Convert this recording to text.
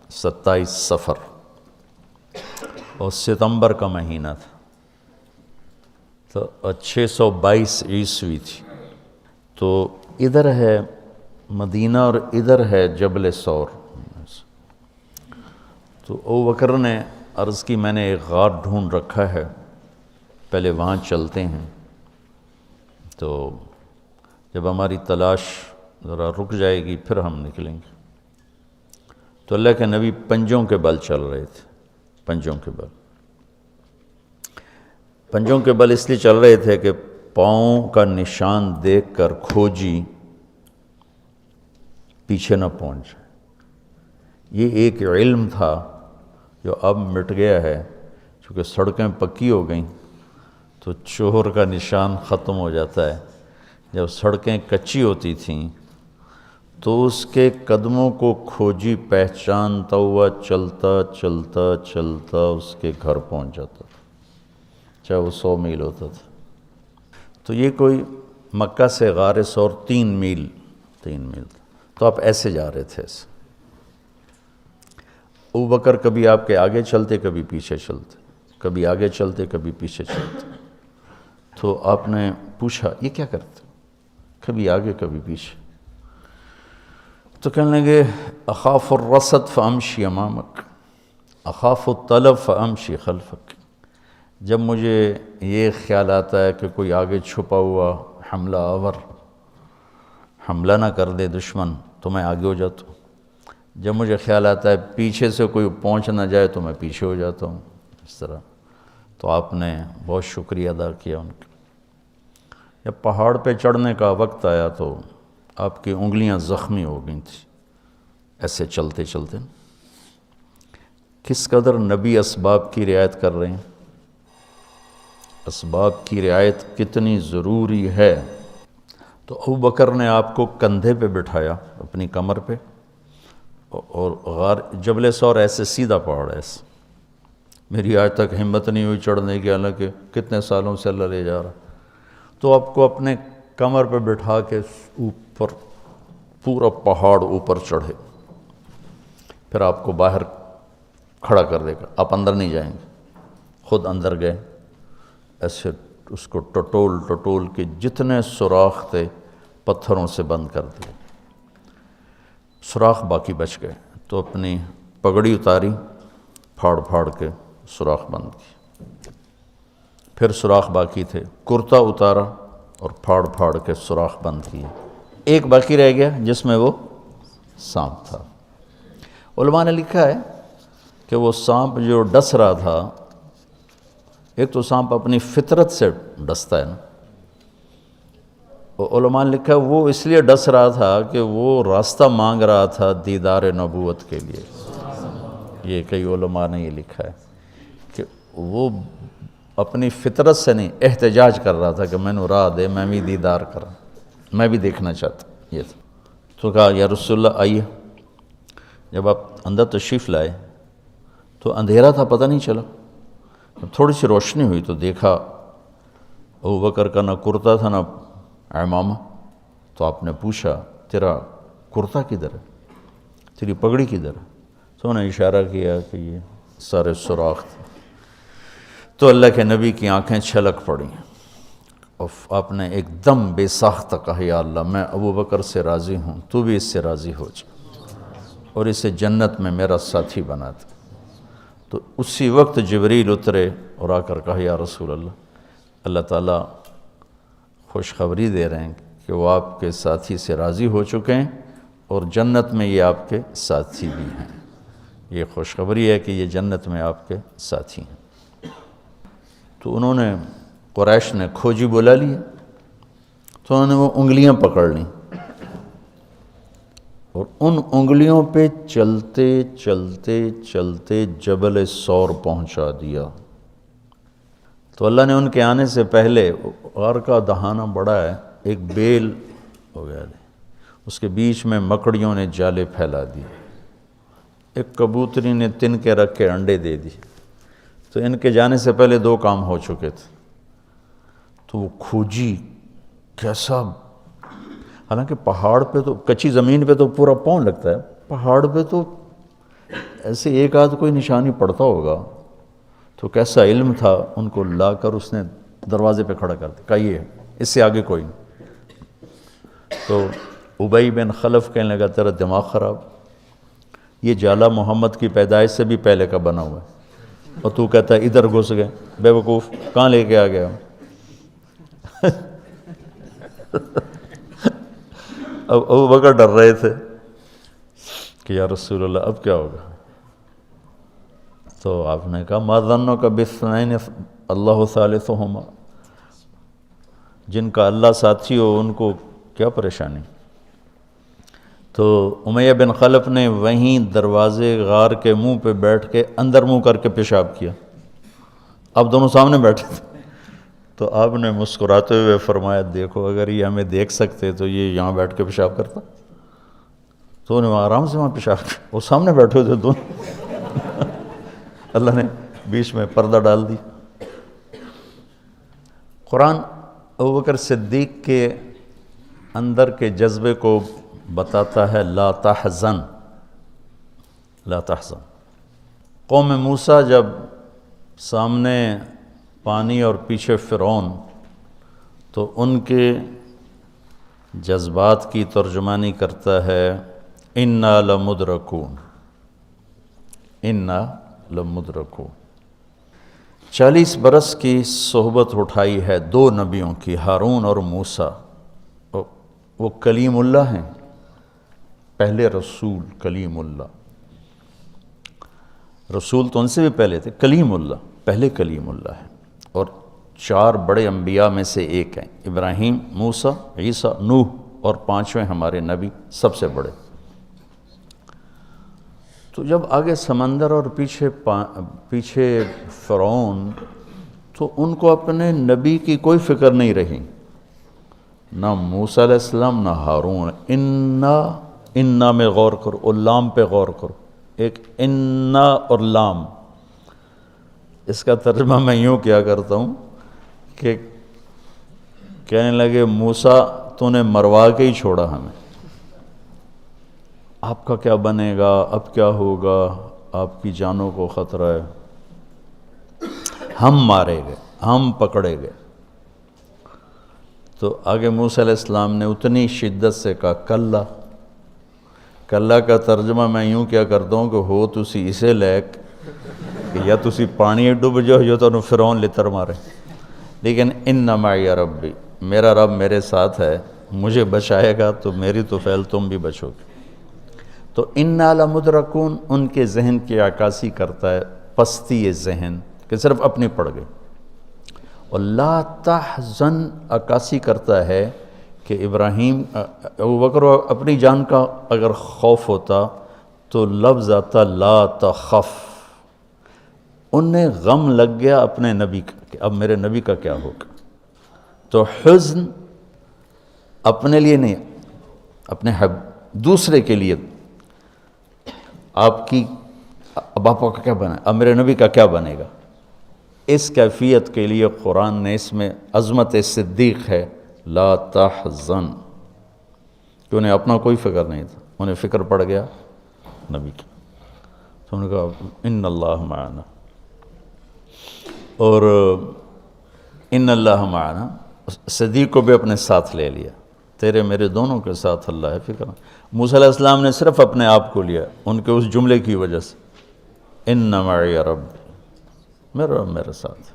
27 صفر اور ستمبر کا مہینہ تھا، تو 622 عیسوی تھی۔ تو ادھر ہے مدینہ اور ادھر ہے جبل سور۔ تو ابو بکر نے عرض کی میں نے ایک غار ڈھونڈ رکھا ہے، پہلے وہاں چلتے ہیں، تو جب ہماری تلاش ذرا رک جائے گی پھر ہم نکلیں گے۔ تو اللہ کے نبی پنجوں کے بل چل رہے تھے، پنجوں کے بل۔ پنجوں کے بل اس لیے چل رہے تھے کہ پاؤں کا نشان دیکھ کر کھوجی پیچھے نہ پہنچ جائے۔ یہ ایک علم تھا جو اب مٹ گیا ہے، چونکہ سڑکیں پکی ہو گئیں تو چور کا نشان ختم ہو جاتا ہے۔ جب سڑکیں کچی ہوتی تھیں تو اس کے قدموں کو کھوجی پہچانتا ہوا چلتا چلتا چلتا اس کے گھر پہنچ جاتا تھا، چاہے وہ 100 میل ہوتا تھا۔ تو یہ کوئی مکہ سے غار سور 3 میل تھا، تو آپ ایسے جا رہے تھے ایسے۔ ابو بکر کبھی آپ کے آگے چلتے، کبھی پیچھے چلتے، کبھی آگے چلتے، کبھی پیچھے چلتے۔ تو آپ نے پوچھا یہ کیا کرتے؟ کبھی آگے کبھی پیچھے۔ تو کہنے لگے اخاف الرصد فامشی امامک، اخاف الطلب فامشی خلفک۔ جب مجھے یہ خیال آتا ہے کہ کوئی آگے چھپا ہوا حملہ آور حملہ نہ کر دے دشمن تو میں آگے ہو جاتا ہوں، جب مجھے خیال آتا ہے پیچھے سے کوئی پہنچ نہ جائے تو میں پیچھے ہو جاتا ہوں، اس طرح۔ تو آپ نے بہت شکریہ ادا کیا ان کا۔ جب پہاڑ پہ چڑھنے کا وقت آیا تو آپ کی انگلیاں زخمی ہو گئی تھیں ایسے چلتے چلتے۔ کس قدر نبی اسباب کی رعایت کر رہے ہیں، اسباب کی رعایت کتنی ضروری ہے۔ تو ابو بکر نے آپ کو کندھے پہ بٹھایا اپنی کمر پہ، اور غار جبل سور ایسے سیدھا پہاڑ ہے ایسے، میری آج تک ہمت نہیں ہوئی چڑھنے کی، حالانکہ کتنے سالوں سے اللہ لے جا رہا۔ تو آپ کو اپنے کمر پہ بٹھا کے اوپر پورا پہاڑ اوپر چڑھے، پھر آپ کو باہر کھڑا کر دے گا، آپ اندر نہیں جائیں گے۔ خود اندر گئے، ایسے اس کو ٹٹول ٹٹول کے جتنے سوراخ تھے پتھروں سے بند کر دیے، سوراخ باقی بچ گئے۔ تو اپنی پگڑی اتاری، پھاڑ پھاڑ کے سوراخ بند کی، پھر سوراخ باقی تھے، کرتا اتارا اور پھاڑ پھاڑ کے سوراخ بند کیے۔ ایک باقی رہ گیا جس میں وہ سانپ تھا۔ علماء نے لکھا ہے کہ وہ سانپ جو ڈس رہا تھا، ایک تو سانپ اپنی فطرت سے ڈستا ہے نا، علماء نے لکھا وہ اس لیے ڈس رہا تھا کہ وہ راستہ مانگ رہا تھا دیدار نبوت کے لیے۔ یہ کئی علماء نے یہ لکھا ہے کہ وہ اپنی فطرت سے نہیں، احتجاج کر رہا تھا کہ میں نے راہ دے، میں بھی دیدار کروں، میں بھی دیکھنا چاہتا یہ تھا۔ تو کہا یا رسول اللہ آئیے۔ جب آپ اندر تشریف لائے تو اندھیرا تھا، پتہ نہیں چلا۔ تھوڑی سی روشنی ہوئی تو دیکھا ابو بکر کا نہ کرتا تھا نہ عمامہ۔ تو آپ نے پوچھا تیرا کرتا کدھر ہے، تیری پگڑی کدھر ہے؟ تو انہوں نے اشارہ کیا کہ یہ سارے سوراخ تھے۔ تو اللہ کے نبی کی آنکھیں چھلک پڑیں، اور آپ نے ایک دم بے ساختہ کہا یا اللہ میں ابو بکر سے راضی ہوں، تو بھی اس سے راضی ہو جا اور اسے جنت میں میرا ساتھی بنا دے۔ تو اسی وقت جبریل اترے اور آ کر کہا یا رسول اللہ، اللہ تعالیٰ خوشخبری دے رہے ہیں کہ وہ آپ کے ساتھی سے راضی ہو چکے ہیں اور جنت میں یہ آپ کے ساتھی بھی ہیں۔ یہ خوشخبری ہے کہ یہ جنت میں آپ کے ساتھی ہیں۔ تو انہوں نے قریش نے کھوجی بلا لیا، تو انہوں نے وہ انگلیاں پکڑ لیں اور ان انگلیوں پہ چلتے چلتے چلتے جبل سور پہنچا دیا۔ تو اللہ نے ان کے آنے سے پہلے، غار کا دہانہ بڑا ہے، ایک بیل ہو گیا، اس کے بیچ میں مکڑیوں نے جالے پھیلا دیے، ایک کبوتری نے تن کے رکھ کے انڈے دے دی۔ تو ان کے جانے سے پہلے 2 کام ہو چکے تھے۔ تو وہ کھوجی کیسا، حالانکہ پہاڑ پہ تو کچی زمین پہ تو پورا پاؤں لگتا ہے، پہاڑ پہ تو ایسے ایک آدھ کوئی نشانی پڑتا ہوگا تو کیسا علم تھا، ان کو لا کر اس نے دروازے پہ کھڑا کر دیا، کہا یہ ہے، اس سے آگے کوئی نہیں۔ تو ابی بن خلف کہنے لگا تیرا دماغ خراب، یہ جالا محمد کی پیدائش سے بھی پہلے کا بنا ہوا ہے، اور تو کہتا ہے ادھر گھس گئے، بے وقوف کہاں لے کے آ گیا؟ اب ابو بکر ڈر رہے تھے کہ یا رسول اللہ اب کیا ہوگا؟ تو آپ نے کہا ما ظنک باثنین اللہ ثالثہما، جن کا اللہ ساتھی ہو ان کو کیا پریشانی؟ تو امیہ بن خلف نے وہیں دروازے غار کے منہ پہ بیٹھ کے اندر منہ کر کے پیشاب کیا، اب دونوں سامنے بیٹھے تھے۔ تو آپ نے مسکراتے ہوئے فرمایا دیکھو اگر یہ ہمیں دیکھ سکتے تو یہ یہاں بیٹھ کے پیشاب کرتا، تو انہیں آرام سے وہاں پیشاب کیا، وہ سامنے بیٹھے تھے دونوں۔ اللہ نے بیچ میں پردہ ڈال دی۔ قرآن ابوبکر صدیق کے اندر کے جذبے کو بتاتا ہے، لا تحزن لا تحزن۔ قوم موسیٰ جب سامنے پانی اور پیچھے فرعون، تو ان کے جذبات کی ترجمانی کرتا ہے انا لمدرکون، انا لمدرکون۔ 40 برس کی صحبت اٹھائی ہے دو نبیوں کی، ہارون اور موسیٰ۔ وہ کلیم اللہ ہیں، پہلے رسول کلیم اللہ، رسول تو ان سے بھی پہلے تھے، کلیم اللہ پہلے کلیم اللہ ہے، اور 4 بڑے انبیاء میں سے ایک ہیں، ابراہیم، موسیٰ، عیسیٰ، نوح، اور 5ویں ہمارے نبی سب سے بڑے۔ تو جب آگے سمندر اور پیچھے فرعون، تو ان کو اپنے نبی کی کوئی فکر نہیں رہی، نہ موسیٰ علیہ السلام نہ ہارون۔ انا میں غور کرو، اور لام پہ غور کرو، ایک انا اور لام، اس کا ترجمہ میں یوں کیا کرتا ہوں کہ کہنے لگے موسیٰ تو نے مروا کے ہی چھوڑا ہمیں، آپ کا کیا بنے گا، اب کیا ہوگا، آپ کی جانوں کو خطرہ ہے، ہم مارے گئے، ہم پکڑے گئے۔ تو آگے موسیٰ علیہ السلام نے اتنی شدت سے کہا کلا۔ کلا کا ترجمہ میں یوں کیا کرتا ہوں کہ ہو تسی اسے لیک کہ یا تسی پانی ڈوب جاؤ یا تو فرعون لتر مارے، لیکن ان معی ربی، میرا رب میرے ساتھ ہے، مجھے بچائے گا تو میری تو فعل تم بھی بچو گے۔ تو انا لمدرکون ان کے ذہن کی عکاسی کرتا ہے، پستی ذہن کہ صرف اپنی پڑ گئی، اور لا تحزن عکاسی کرتا ہے کہ ابراہیم ابوبکر اپنی جان کا اگر خوف ہوتا تو لفظ آتا لا تخف، انہیں غم لگ گیا اپنے نبی کا کہ اب میرے نبی کا کیا ہوگا۔ تو حزن اپنے لیے نہیں، اپنے دوسرے کے لیے، آپ کی اب آپ کا کیا بنا، اب میرے نبی کا کیا بنے گا، اس کیفیت کے لیے قرآن نے اس میں عظمت صدیق ہے، لا تحزن، کہ انہیں اپنا کوئی فکر نہیں تھا، انہیں فکر پڑ گیا نبی کی۔ تو انہوں نے کہا ان اللہ معنا، اور ان اللہ معنا صدیق کو بھی اپنے ساتھ لے لیا، تیرے میرے دونوں کے ساتھ اللہ ہے، فکر۔ موسیٰ علیہ السلام نے صرف اپنے آپ کو لیا ان کے اس جملے کی وجہ سے، ان معی ربی، میرا رب میرے ساتھ۔